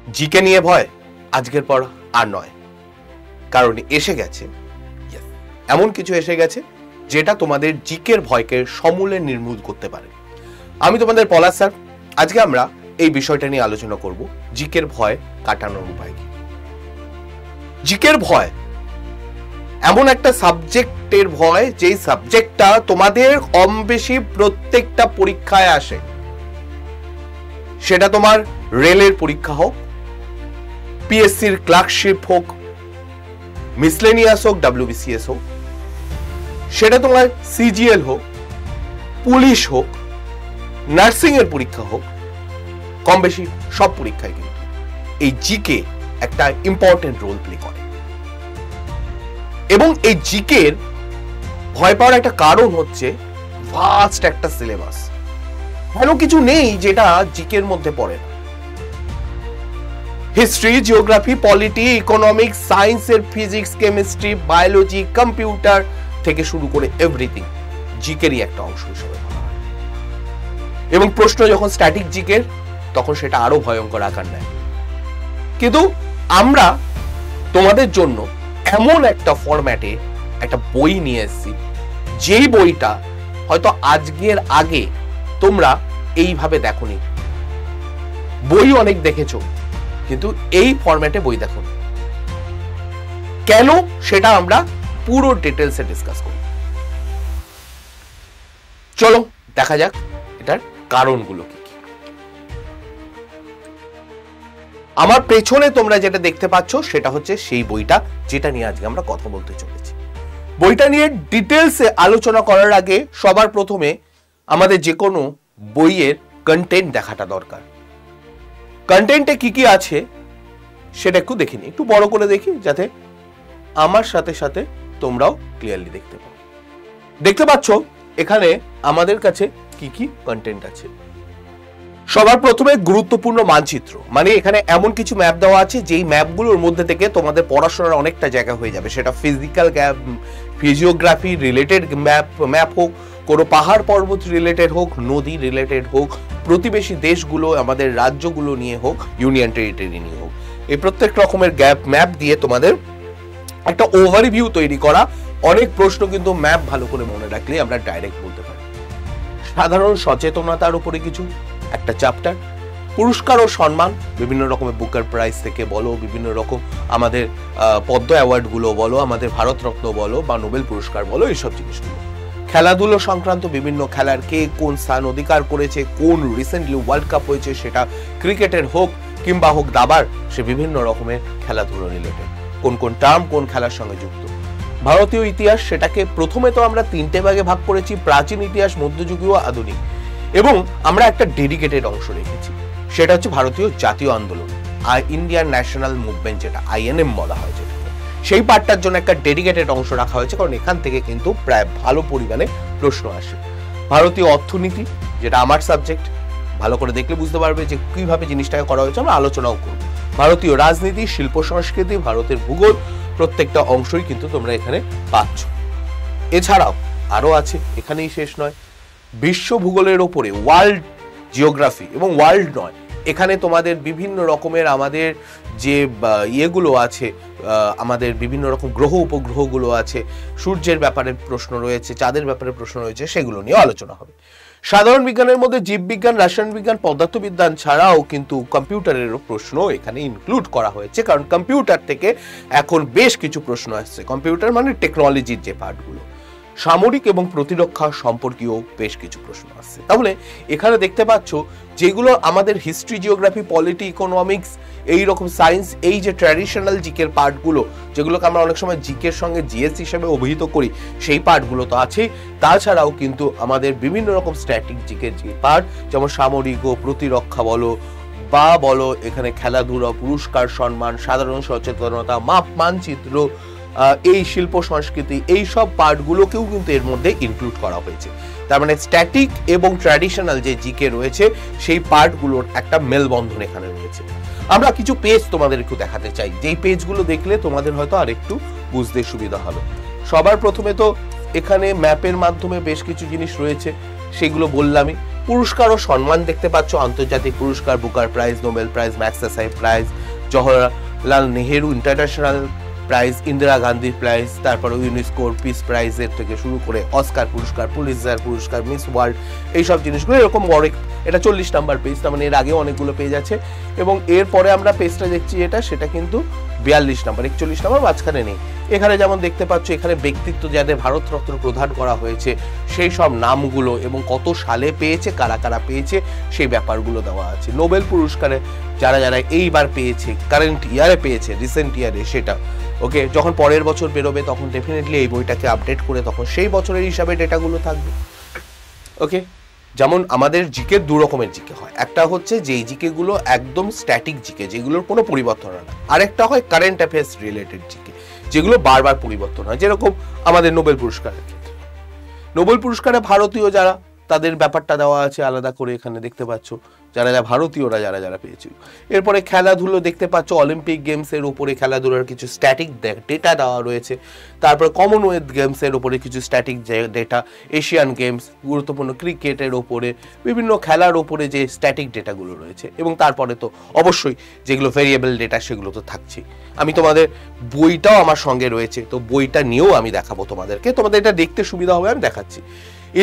GK নিয়ে ভয় আজকের পর আর নয়, কারণ এসে গেছে এমন কিছু এসে গেছে যেটা তোমাদের জিকের ভয়কে সমূলে নির্মূল করতে পারে। আমি তোমাদের পলাশ স্যার, আজকে আমরা এই বিষয়টা নিয়ে আলোচনা করব, জিকের ভয় কাটানোর উপায় কি। জিকের ভয় এমন একটা সাবজেক্টের ভয় যেই সাবজেক্টটা তোমাদের কম বেশি প্রত্যেকটা পরীক্ষায় আসে, সেটা তোমার রেলের পরীক্ষা হোক, পিএসসির ক্লার্কশিপ হোক, মিসলেনিয়াস হোক, ডব্লিউবিসিএস হোক, সেটা তোমার সিজিএল হোক, পুলিশ হোক, নার্সিং এর পরীক্ষা হোক, কম বেশি সব পরীক্ষায় কিন্তু এই জিকে একটা ইম্পর্টেন্ট রোল প্লে করে। এবং এই জিকের ভয় পাওয়ার একটা কারণ হচ্ছে ভাস্ট একটা সিলেবাস, ভালো কিছু নেই যেটা জিকের মধ্যে পড়ে না। হিস্ট্রি, জিওগ্রাফি, পলিটি, ইকোনমিক্স, সায়েন্সের ফিজিক্স, কেমিস্ট্রি, বায়োলজি, কম্পিউটার থেকে শুরু করে এভরিথিং জিকেরই একটা অংশ হিসেবে ভাবা হয়। এবং প্রশ্ন যখন স্ট্যাটিক জিকের, তখন সেটা আরো ভয়ঙ্কর আকার নেয়। কিন্তু আমরা তোমাদের জন্য এমন একটা ফরম্যাটে একটা বই নিয়ে এসেছি, যেই বইটা হয়তো আজকের আগে তোমরা এইভাবে দেখোনি। বই অনেক দেখেছো, কিন্তু এই ফরম্যাটে বই দেখো কেন, সেটা আমরা পুরো ডিটেলসে ডিসকাস করি। চলো দেখা যাক এটার কারণগুলো কি কি। আমার পেছনে তোমরা যেটা দেখতে পাচ্ছ সেটা হচ্ছে সেই বইটা যেটা নিয়ে আজকে আমরা কথা বলতে চলেছি। বইটা নিয়ে ডিটেলসে আলোচনা করার আগে সবার প্রথমে আমাদের যে কোনো বইয়ের কন্টেন্ট দেখাটা দরকার। কন্টেন্টে কি কি আছে সেটা একটু দেখে নিই, একটু বড় করে দেখি যাতে আমার সাথে সাথে তোমরাও ক্লিয়ারলি দেখতে পাও। দেখতে পাচ্ছ এখানে আমাদের কাছে কি কি কন্টেন্ট আছে। সবার প্রথমে গুরুত্বপূর্ণ মানচিত্র, মানে এখানে এমন কিছু ম্যাপ দেওয়া আছে যেই ম্যাপগুলোর মধ্যে থেকে তোমাদের পড়াশোনার অনেকটা জায়গা হয়ে যাবে। সেটা ফিজিক্যাল ফিজিওগ্রাফি রিলেটেড ম্যাপ হোক, কোনো পাহাড় পর্বত রিলেটেড হোক, নদী রিলেটেড হোক, প্রতিবেশী দেশগুলো আমাদের রাজ্যগুলো নিয়ে হোক, ইউনিয়ন টেরিটরি নিয়ে হোক, এই প্রত্যেক রকমের ম্যাপ দিয়ে তোমাদের একটা ওভারভিউ তৈরি করা। অনেক প্রশ্ন কিন্তু ম্যাপ ভালো করে মনে রাখলে আমরা ডাইরেক্ট বলতে পারি। সাধারণ সচেতনতার উপরে কিছু একটা চ্যাপ্টার, পুরস্কার ও সম্মান, বিভিন্ন রকমের বুকার প্রাইজ থেকে বলো, বিভিন্ন রকম আমাদের পদ্ম অ্যাওয়ার্ড গুলো বলো, আমাদের ভারতরত্ন বলো বা নোবেল পুরস্কার বলো, এইসব জিনিসগুলো। খেলাধুলো সংক্রান্ত বিভিন্ন খেলার কে কোন স্থান অধিকার করেছে, কোন রিসেন্টলি ওয়ার্ল্ড কাপ হয়েছে, সেটা ক্রিকেটের হোক কিংবা হোক দাবার, সে বিভিন্ন রকমের খেলাধুলো রিলেটেড, কোন কোন টার্ম কোন খেলার সঙ্গে যুক্ত। ভারতীয় ইতিহাস, সেটাকে প্রথমে তো আমরা তিনটে ভাগে ভাগ করেছি, প্রাচীন ইতিহাস, মধ্যযুগীয়, আধুনিক, এবং আমরা একটা ডেডিকেটেড অংশ রেখেছি, সেটা হচ্ছে ভারতীয় জাতীয় আন্দোলন, ইন্ডিয়ান ন্যাশনাল মুভমেন্ট, যেটা আইএনএম বলা হয়, যেটা সেই পার্টটার জন্য একটা ডেডিকেটেড অংশ রাখা হয়েছে, কারণ এখান থেকে কিন্তু প্রায় ভালো পরিমাণে প্রশ্ন আসে। ভারতীয় অর্থনীতি, যেটা আমার সাবজেক্ট, ভালো করে দেখলে বুঝতে পারবে যে কিভাবে জিনিসটাকে করা হয়েছে, আমরা আলোচনাও করব। ভারতীয় রাজনীতি, শিল্প সংস্কৃতি, ভারতের ভূগোল, প্রত্যেকটা অংশই কিন্তু তোমরা এখানে পাচ্ছ। এছাড়াও আরো আছে, এখানেই শেষ নয়, বিশ্ব ভূগোলের ওপরে ওয়ার্ল্ড জিওগ্রাফি, এবং ওয়ার্ল্ড নয়, এখানে তোমাদের বিভিন্ন রকমের আমাদের যে ইয়েগুলো আছে, আমাদের বিভিন্ন রকম গ্রহ উপগ্রহগুলো আছে, সূর্যের ব্যাপারে প্রশ্ন রয়েছে, চাঁদের ব্যাপারে প্রশ্ন রয়েছে, সেগুলো নিয়ে আলোচনা হবে। সাধারণ বিজ্ঞানের মধ্যে জীববিজ্ঞান, রসায়ন বিজ্ঞান, পদার্থবিজ্ঞান ছাড়াও কিন্তু কম্পিউটারেরও প্রশ্ন এখানে ইনক্লুড করা হয়েছে, কারণ কম্পিউটার থেকে এখন বেশ কিছু প্রশ্ন আসছে। কম্পিউটার মানে টেকনোলজির যে পার্টগুলো, সামরিক এবং প্রতিরক্ষা সম্পর্কীয় বেশ কিছু প্রশ্ন আসছে। তাহলে এখানে দেখতে পাচ্ছ যেগুলো আমাদের হিস্ট্রি, জিওগ্রাফি, পলিটি, ইকোনমিক্স, এই রকম সায়েন্স, এই যে ট্র্যাডিশনাল জিকের পার্টগুলো, যেগুলোকে আমরা অনেক সময় জিকের সঙ্গে জিএস হিসেবে অভিহিত করি, সেই পার্টগুলো তো আছেই। তাছাড়াও কিন্তু আমাদের বিভিন্ন রকম স্ট্যাটিক জিকের যে পার্ট, যেমন সামরিক ও প্রতিরক্ষা বলো বা বলো, এখানে খেলাধুলা, পুরস্কার সম্মান, সাধারণ সচেতনতা, মানচিত্র, এই শিল্প সংস্কৃতি, এই সব পার্টগুলোকেও কিন্তু এর মধ্যে ইনক্লুড করা হয়েছে। তার মানে স্ট্যাটিক এবং ট্র্যাডিশনাল যে জিকে রয়েছে, সেই পার্টগুলোর একটা মেলবন্ধন এখানে রয়েছে। আমরা কিছু পেজ তোমাদের একটু দেখাতে চাই, যেই পেজগুলো দেখলে তোমাদের হয়তো আর একটু বুঝতে সুবিধা হবে। সবার প্রথমে তো এখানে ম্যাপের মাধ্যমে বেশ কিছু জিনিস রয়েছে, সেগুলো বললামই। পুরস্কার ও সম্মান দেখতে পাচ্ছ, আন্তর্জাতিক পুরস্কার, Booker prize, Nobel prize, Magsaysay prize, Jawaharlal Nehru international prize, Indira Gandhi prize, তারপরে ইউনেস্কোর পিস প্রাইজের থেকে শুরু করে অস্কার পুরস্কার, পুলিৎজার পুরস্কার, মিস ওয়ার্ল্ড, এইসব জিনিসগুলো এরকম বড়। এটা 40 নাম্বার পেজ, তার মানে এর আগেও অনেকগুলো পেজ আছে। এবং এরপরে আমরা পেজটা দেখছি সেটা কিন্তু 42 নাম্বার, 41 নাম্বার মাঝখানে নেই। এখানে যেমন দেখতে পাচ্ছ, এখানে ব্যক্তিত্ব যাদের ভারতরত্ন প্রদান করা হয়েছে সেই সব নামগুলো এবং কত সালে পেয়েছে, কারা কারা পেয়েছে সেই ব্যাপারগুলো দেওয়া আছে। নোবেল পুরস্কারে যারা যারা এইবার পেয়েছে, কারেন্ট ইয়ারে পেয়েছে, রিসেন্ট ইয়ারে, সেটা ওকে। যখন পরের বছর বেরোবে তখন ডেফিনেটলি এই বইটাকে আপডেট করে তখন সেই বছরের হিসাবে ডেটাগুলো থাকবে, ওকে। যেমন আমাদের জিকে দু রকমের জিকে হয়, একটা হচ্ছে যেই জিকে গুলো একদম স্ট্যাটিক জিকে, যেগুলোর কোনো পরিবর্তন হয় না, আরেকটা হয় কারেন্ট অ্যাফেয়ার্স রিলেটেড জিকে, যেগুলো বারবার পরিবর্তন হয়। যেরকম আমাদের নোবেল পুরস্কারের ক্ষেত্রে, নোবেল পুরস্কারে ভারতীয় যারা, তাদের ব্যাপারটা দেওয়া আছে আলাদা করে, এখানে দেখতে পাচ্ছ যারা যারা ভারতীয়রা যারা যারা পেয়েছিল। এরপরে খেলাধুলো দেখতে পাচ্ছ, অলিম্পিক গেমসের উপরে খেলাধুলার কিছু স্ট্যাটিক ডেটা দেওয়া রয়েছে। তারপরে কমনওয়েলথ গেমসের উপরে কিছু স্ট্যাটিক ডেটা, এশিয়ান গেমস, গুরুত্বপূর্ণ ক্রিকেটের ওপরে, বিভিন্ন খেলার ওপরে যে স্ট্যাটিক ডেটাগুলো রয়েছে। এবং তারপরে তো অবশ্যই যেগুলো ভেরিয়েবল ডেটা সেগুলো তো থাকছেই। আমি তোমাদের বইটাও আমার সঙ্গে রয়েছে, তো বইটা নিয়েও আমি দেখাবো তোমাদেরকে, তোমাদের এটা দেখতে সুবিধা হবে, আমি দেখাচ্ছি।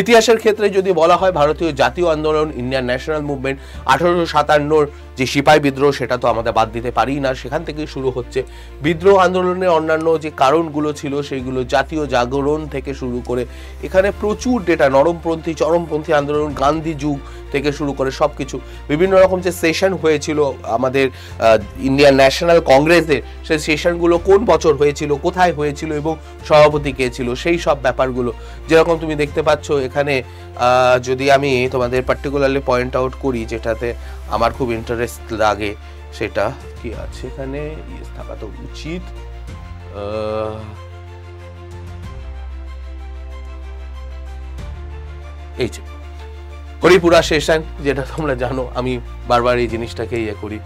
ইতিহাসের ক্ষেত্রে যদি বলা হয়, ভারতীয় জাতীয় আন্দোলন, ইন্ডিয়ান ন্যাশনাল মুভমেন্ট, 1857 যে সিপাহী বিদ্রোহ, সেটা তো আমাদের বাদ দিতে পারি না, সেখান থেকেই শুরু হচ্ছে। বিদ্রোহ আন্দোলনের অন্যান্য যে কারণগুলো ছিল সেইগুলো, জাতীয় জাগরণ থেকে শুরু করে এখানে প্রচুর ডেটা, নরমপন্থী চরমপন্থী আন্দোলন, গান্ধী যুগ থেকে শুরু করে সব কিছু, বিভিন্ন রকম যে সেশন হয়েছিল আমাদের ইন্ডিয়ান ন্যাশনাল কংগ্রেসের, সেই সেশনগুলো কোন বছর হয়েছিল, কোথায় হয়েছিল এবং সভাপতি কে ছিল, সেই সব ব্যাপারগুলো। যেরকম তুমি দেখতে পাচ্ছ এখানে, যদি আমি তোমাদের পার্টিকুলারলি পয়েন্ট আউট করি, যেটাতে আমার খুব ইন্টারেস্ট লাগে, সেটা কি আছে এখানে, থাকা তো উচিত, এই যে হরিপুরা সেশন, যেটা তোমরা জানো, আমি বারবার এই জিনিসটাকে ইয়ে করি।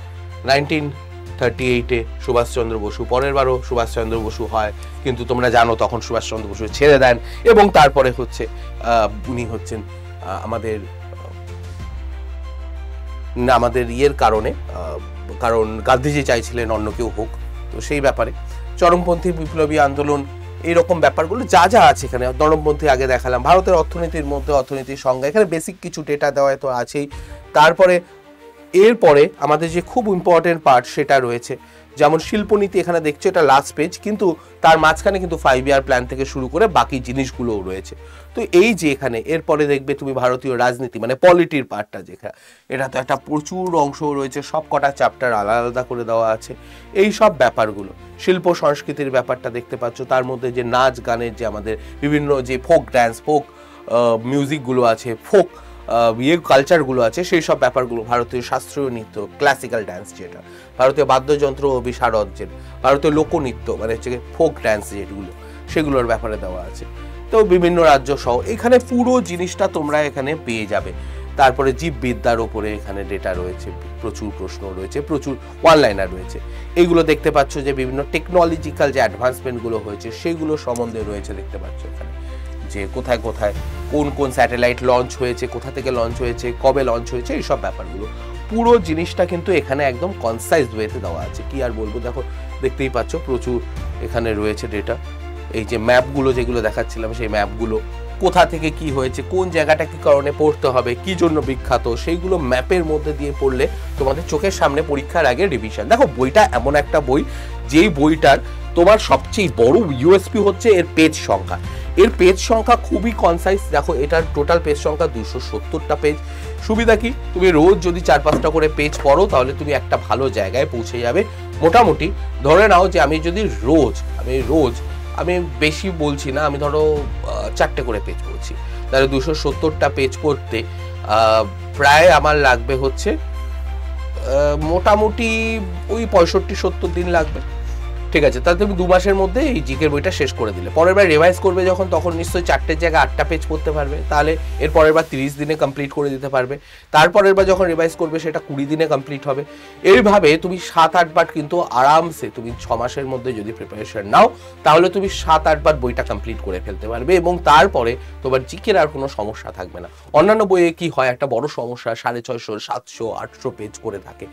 1938-এ সুভাষচন্দ্র বসু, পরের বারও সুভাষচন্দ্র বসু হয়, কিন্তু তোমরা জানো তখন সুভাষচন্দ্র বসু ছেড়ে দেন, এবং তারপরে হচ্ছে উনি হচ্ছেন আমাদের ইয়ের কারণে, কারণ গান্ধীজি চাইছিলেন অন্য কেউ হোক, তো সেই ব্যাপারে চরমপন্থী বিপ্লবী আন্দোলন, এইরকম ব্যাপারগুলো যা যা আছে এখানে। নরমপন্থী আগে দেখালাম, ভারতের অর্থনীতির মধ্যে অর্থনীতির সংজ্ঞা, এখানে বেসিক কিছু ডেটা দেওয়া তো আছেই। তারপরে এরপরে আমাদের যে খুব ইম্পর্টেন্ট পার্ট সেটা রয়েছে, যেমন শিল্পনীতি, এখানে দেখছো এটা লাস্ট পেজ, কিন্তু তার মাঝখানে কিন্তু 5 ইয়ার প্ল্যান থেকে শুরু করে বাকি জিনিসগুলোও রয়েছে। তো এই যে এখানে এরপরে দেখবে তুমি ভারতীয় রাজনীতি, মানে পলিটির পার্টটা, যেখানে এটা তো একটা প্রচুর অংশ রয়েছে, সব কটা চ্যাপ্টার আলাদা আলাদা করে দেওয়া আছে, এই সব ব্যাপারগুলো। শিল্প সংস্কৃতির ব্যাপারটা দেখতে পাচ্ছ, তার মধ্যে যে নাচ গানের যে আমাদের বিভিন্ন যে ফোক ড্যান্স, ফোক মিউজিকগুলো আছে, ফোক কালচারগুলো আছে, সেই সব ব্যাপারগুলো, ভারতীয় শাস্ত্রীয় নৃত্য, ক্লাসিক্যাল ড্যান্স যেটা, ভারতীয় বাদ্যযন্ত্র বিশারদ যেটা, ভারতীয় লোকনৃত্য মানে হচ্ছে ফোক ড্যান্স যেগুলো, সেগুলোর ব্যাপারে দেওয়া আছে। তো বিভিন্ন রাজ্য সহ এখানে পুরো জিনিসটা তোমরা এখানে পেয়ে যাবে। তারপরে জীববিদ্যার ওপরে এখানে ডেটা রয়েছে, প্রচুর প্রশ্ন রয়েছে, প্রচুর ওয়ান লাইনার রয়েছে। এইগুলো দেখতে পাচ্ছ যে বিভিন্ন টেকনোলজিক্যাল যে অ্যাডভান্সমেন্টগুলো হয়েছে সেগুলো সম্বন্ধে রয়েছে, দেখতে পাচ্ছ এখানে যে কোথায় কোথায় কোন কোন স্যাটেলাইট লঞ্চ হয়েছে, কোথা থেকে লঞ্চ হয়েছে, কবে লঞ্চ হয়েছে, এইসব ব্যাপারগুলো। পুরো জিনিসটা কিন্তু এখানে একদম কনসাইজ ওয়েতে দেওয়া আছে, কি আর বলবো। দেখো দেখতেই পাচ্ছ প্রচুর এখানে রয়েছে ডেটা। এই যে ম্যাপগুলো যেগুলো দেখাচ্ছিলাম, সেই ম্যাপগুলো কোথা থেকে কি হয়েছে, কোন জায়গাটা কি কারণে পড়তে হবে, কি জন্য বিখ্যাত, সেইগুলো ম্যাপের মধ্যে দিয়ে পড়লে তোমাদের চোখের সামনে পরীক্ষার আগে রিভিশন। দেখো বইটা এমন একটা বই, যেই বইটার তোমার সবচেয়ে বড় ইউএসপি হচ্ছে এর পেজ সংখ্যা। এর পেজ সংখ্যা খুবই কনসাইজ। দেখো এটার টোটাল পেজ সংখ্যা 270টা পেজ। সুবিধা কি, তুমি রোজ যদি 4-5টা করে পেজ পড়ো তাহলে তুমি একটা ভালো জায়গায় পৌঁছে যাবে। মোটামুটি ধরে নাও যে আমি রোজ আমি বেশি বলছি না, আমি ধরো 4টে করে পেজ পড়ছি, তাহলে 270টা পেজ পড়তে প্রায় আমার লাগবে হচ্ছে মোটামুটি ওই 65-70 দিন লাগবে। ঠিক আছে, তাহলে তুমি 2 মাসের মধ্যে এই জিকের বইটা শেষ করে দিলে। পরের বার রিভাইজ করবে যখন, তখন নিশ্চয়ই 4টের জায়গায় 8টা পেজ পড়তে পারবে, তাহলে এর পরের বার 30 দিনে কমপ্লিট করে দিতে পারবে। তারপরের বার যখন রিভাইজ করবে সেটা 20 দিনে কমপ্লিট হবে। এইভাবে তুমি 7-8 বার কিন্তু আরামসে তুমি 6 মাসের মধ্যে যদি প্রিপারেশন নাও, তাহলে তুমি 7-8 বার বইটা কমপ্লিট করে ফেলতে পারবে, এবং তারপরে তোমার জিকের আর কোনো সমস্যা থাকবে না। অন্যান্য বইয়ে কি হয়, একটা বড় সমস্যা 650, 700, 800 পেজ করে থাকে।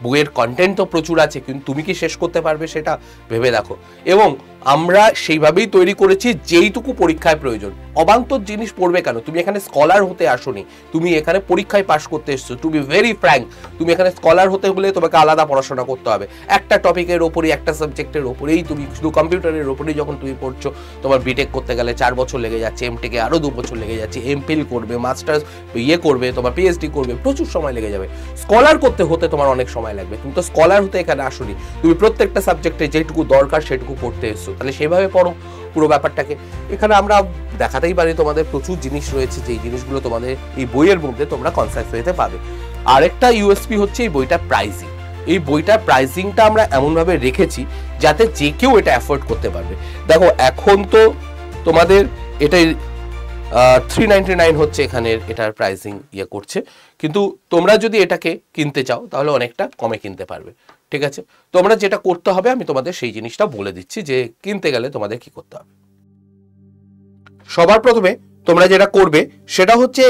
বইয়ের কন্টেন্ট তো প্রচুর আছে, কিন্তু তুমি কি শেষ করতে পারবে সেটা ভেবে দেখো। এবং আমরা সেইভাবেই তৈরি করেছি যেইটুকু পরীক্ষায় প্রয়োজন। অবান্তর জিনিস পড়বে কেন? তুমি এখানে স্কলার হতে আসোনি, তুমি এখানে পরীক্ষায় পাশ করতে এসছো। টু বি ভেরি ফ্র্যাঙ্ক, তুমি এখানে স্কলার হতে হলে তোমাকে আলাদা পড়াশোনা করতে হবে। একটা টপিকের ওপরেই, একটা সাবজেক্টের ওপরেই, তুমি শুধু কম্পিউটারের ওপরেই যখন তুমি পড়ছো, তোমার বিটেক করতে গেলে 4 বছর লেগে যাচ্ছে, এমটেকে আরও 2 বছর লেগে যাচ্ছে, এমফিল করবে, মাস্টার্স করবে, তোমার পিএইচডি করবে, প্রচুর সময় লেগে যাবে। স্কলার করতে হতে তোমার অনেক সময় লাগবে। তুমি তো স্কলার হতে এখানে আসোনি, তুমি প্রত্যেকটা সাবজেক্টে যেটুকু দরকার সেটুকু পড়তে এসছো, তাহলে সেভাবে পড়ো পুরো ব্যাপারটাকে। এখানে আমরা দেখাতেই পারি তোমাদের প্রচুর জিনিস রয়েছে, যেই জিনিসগুলো তোমাদের এই বইয়ের মধ্যে তোমরা কনসেপ্ট হতে পাবে। আরেকটা ইউএসপি হচ্ছে এই বইটার প্রাইসিং। এই বইটার প্রাইসিংটা আমরা এমনভাবে রেখেছি যাতে যে কেউ এটা অ্যাফোর্ড করতে পারবে। দেখো এখন তো তোমাদের এটাই 399 হচ্ছে এখানে, এটার প্রাইসিং করছে, কিন্তু তোমরা যদি এটাকে কিনতে চাও তাহলে অনেকটা কমে কিনতে পারবে। ঠিক আছে, তোমরা যেটা করতে হবে আমি তোমাদের সেই জিনিসটা বলে দিচ্ছি যে কিনতে গেলে তোমাদের কি করতে হবে। সবার প্রথমে তোমরা যেটা করবে সেটা হচ্ছে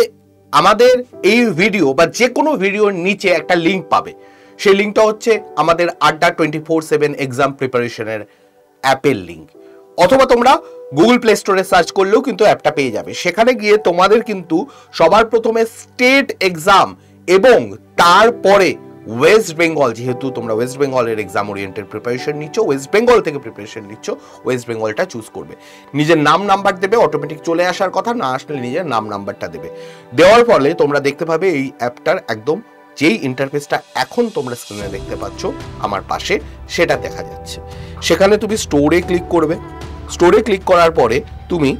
আমাদের এই ভিডিও বা যে কোনো ভিডিওর নিচে একটা লিঙ্ক পাবে। সেই লিঙ্কটা হচ্ছে আমাদের আড্ডা 24/7 এক্সাম প্রিপারেশনের অ্যাপের লিঙ্ক, অথবা তোমরা গুগল প্লে স্টোরে সার্চ করলেও কিন্তু অ্যাপটা পেয়ে যাবে। সেখানে গিয়ে তোমাদের কিন্তু সবার প্রথমে স্টেট এক্সাম এবং তারপরে ওয়েস্ট বেঙ্গল, যেহেতু তোমরা ওয়েস্ট বেঙ্গলের এক্সাম ওরিয়েন্টেড প্রিপারেশন নিচ্ছ, ওয়েস্ট বেঙ্গল থেকে প্রিপারেশন নিচ্ছ, ওয়েস্ট বেঙ্গলটা চুজ করবে। নিজের নাম নাম্বার দেবে, অটোমেটিক চলে আসার কথা, না আসলে নিজের নাম নাম্বারটা দেবে। দেওয়ার ফলে তোমরা দেখতে পাবে এই অ্যাপটার একদম যেই ইন্টারফেসটা এখন তোমরা স্ক্রিনে দেখতে পাচ্ছ আমার পাশে, সেটা দেখা যাচ্ছে। সেখানে তুমি স্টোরে ক্লিক করবে। স্টোরে ক্লিক করার পরে তুমি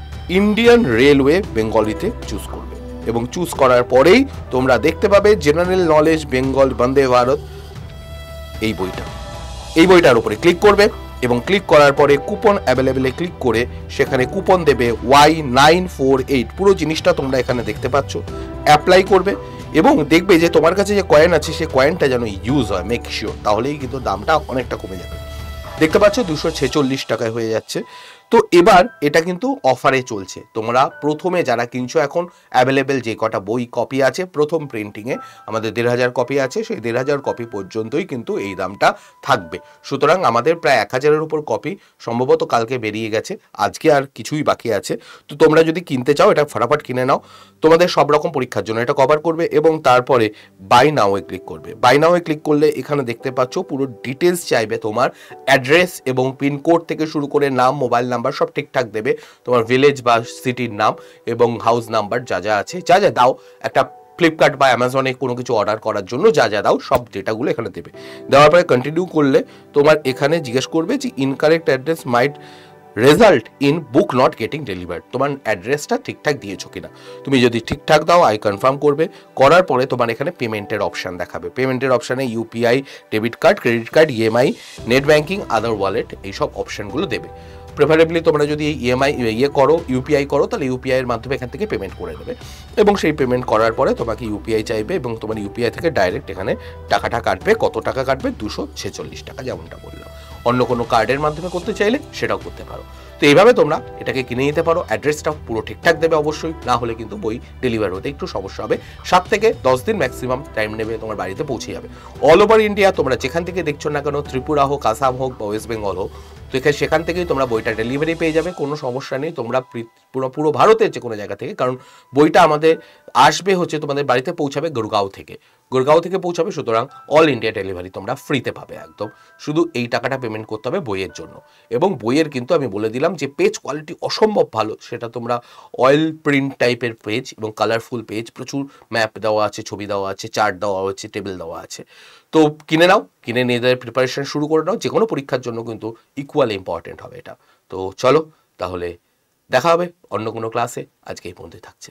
ইন্ডিয়ান রেলওয়ে বেঙ্গলিতে চুজ করবে, এবং চুজ করার পরেই তোমরা দেখতে পাবে জেনারেল নলেজ বেঙ্গল বন্দে ভারত, এই বইটার উপরে ক্লিক করবে, এবং ক্লিক করার পরে কুপন অ্যাভেলেবেলে ক্লিক করে সেখানে কুপন দেবে Y948। পুরো জিনিসটা তোমরা এখানে দেখতে পাচ্ছ। অ্যাপ্লাই করবে এবং দেখবে যে তোমার কাছে যে কয়েন আছে সেই কয়েনটা যেন ইউজ হয়, মেক শিওর, তাহলেই কিন্তু দামটা অনেকটা কমে যাবে। দেখতে পাচ্ছ 246 টাকায় হয়ে যাচ্ছে। তো এবার এটা কিন্তু অফারে চলছে। তোমরা প্রথমে যারা কিনছো, এখন অ্যাভেলেবেল যে কটা বই কপি আছে প্রথম প্রিন্টিংয়ে আমাদের 1500 কপি আছে, সেই 1500 কপি পর্যন্তই কিন্তু এই দামটা থাকবে। সুতরাং আমাদের প্রায় 1000-এর উপর কপি সম্ভবত কালকে বেরিয়ে গেছে, আজকে আর কিছুই বাকি আছে। তো তোমরা যদি কিনতে চাও এটা ফটাফট কিনে নাও, তোমাদের সব রকম পরীক্ষার জন্য এটা কভার করবে। এবং তারপরে বাই নাওয়ে ক্লিক করবে। বাই নাওয়ে ক্লিক করলে এখানে দেখতে পাচ্ছ পুরো ডিটেলস চাইবে, তোমার অ্যাড্রেস এবং পিনকোড থেকে শুরু করে নাম, মোবাইল নাম্বার সব ঠিকঠাক দেবে, তোমার ভিলেজ বা সিটির নাম এবং হাউস নাম্বার যা যা আছে, যা যা দাও একটা ফ্লিপকার্ট বা অ্যামাজনে কোনো কিছু অর্ডার করার জন্য যা যা দাও সব ডেটাগুলো এখানে দেবে। দেওয়ার পরে কন্টিনিউ করলে তোমার এখানে জিজ্ঞেস করবে যে incorrect address might result in book not getting delivered, তোমার অ্যাড্রেসটা ঠিকঠাক দিয়েছো কিনা। তুমি যদি ঠিকঠাক দাও আই কনফার্ম করবে। করার পরে তোমার এখানে পেমেন্টের অপশান দেখাবে। পেমেন্টের অপশানে UPI, debit card, credit card, EMI, net banking, other wallet, এইসব অপশানগুলো দেবে। প্রেফারেবলি তোমরা যদি ইএমআই করো, ইউপিআই করো, তাহলে ইউপিআইয়ের মাধ্যমে এখান থেকে পেমেন্ট করে দেবে। এবং সেই পেমেন্ট করার পরে তোমাকে ইউপিআই চাইবে, এবং তোমার ইউপিআই থেকে ডাইরেক্ট এখানে টাকাটা কাটবে। কত টাকা কাটবে? 246 টাকা, যেমনটা বললাম। অন্য কোনো কার্ডের মাধ্যমে করতে চাইলে সেটাও করতে পারো। তো এইভাবে তোমরা এটাকে কিনে নিতে পারো। অ্যাড্রেসটা পুরো ঠিকঠাক দেবে অবশ্যই, না হলে কিন্তু বই ডেলিভার হতে একটু সমস্যা হবে। 7 থেকে 10 দিন ম্যাক্সিমাম টাইম নেবে, তোমার বাড়িতে পৌঁছে যাবে। অল ওভার ইন্ডিয়া তোমরা যেখান থেকে দেখছো না কেন, ত্রিপুরা হোক, আসাম হোক বা ওয়েস্ট বেঙ্গল হোক, তো সেখান থেকেই তোমরা বইটা ডেলিভারি পেয়ে যাবে, কোনো সমস্যা নেই। তোমরা পুরো ভারতের যে কোনো জায়গা থেকে, কারণ বইটা আমাদের আসবে হচ্ছে তোমাদের বাড়িতে পৌঁছাবে গুরগাঁও থেকে পৌঁছাবে। সুতরাং অল ইন্ডিয়া ডেলিভারি তোমরা ফ্রিতে পাবে একদম। শুধু এই টাকাটা পেমেন্ট করতে হবে বইয়ের জন্য। এবং বইয়ের কিন্তু আমি বলে দিলাম যে পেজ কোয়ালিটি অসম্ভব ভালো, সেটা তোমরা অয়েল প্রিন্ট টাইপের পেজ এবং কালারফুল পেজ, প্রচুর ম্যাপ দেওয়া আছে, ছবি দেওয়া আছে, চার্ট দেওয়া আছে, টেবিল দেওয়া আছে। তো কিনে নাও, কিনে নিজেদের প্রিপারেশন শুরু করে নাও। যে কোনো পরীক্ষার জন্য কিন্তু ইকুয়ালি ইম্পর্টেন্ট হবে এটা। তো চলো তাহলে দেখা হবে অন্য কোনো ক্লাসে। আজকে এই পর্যন্তই থাকছে।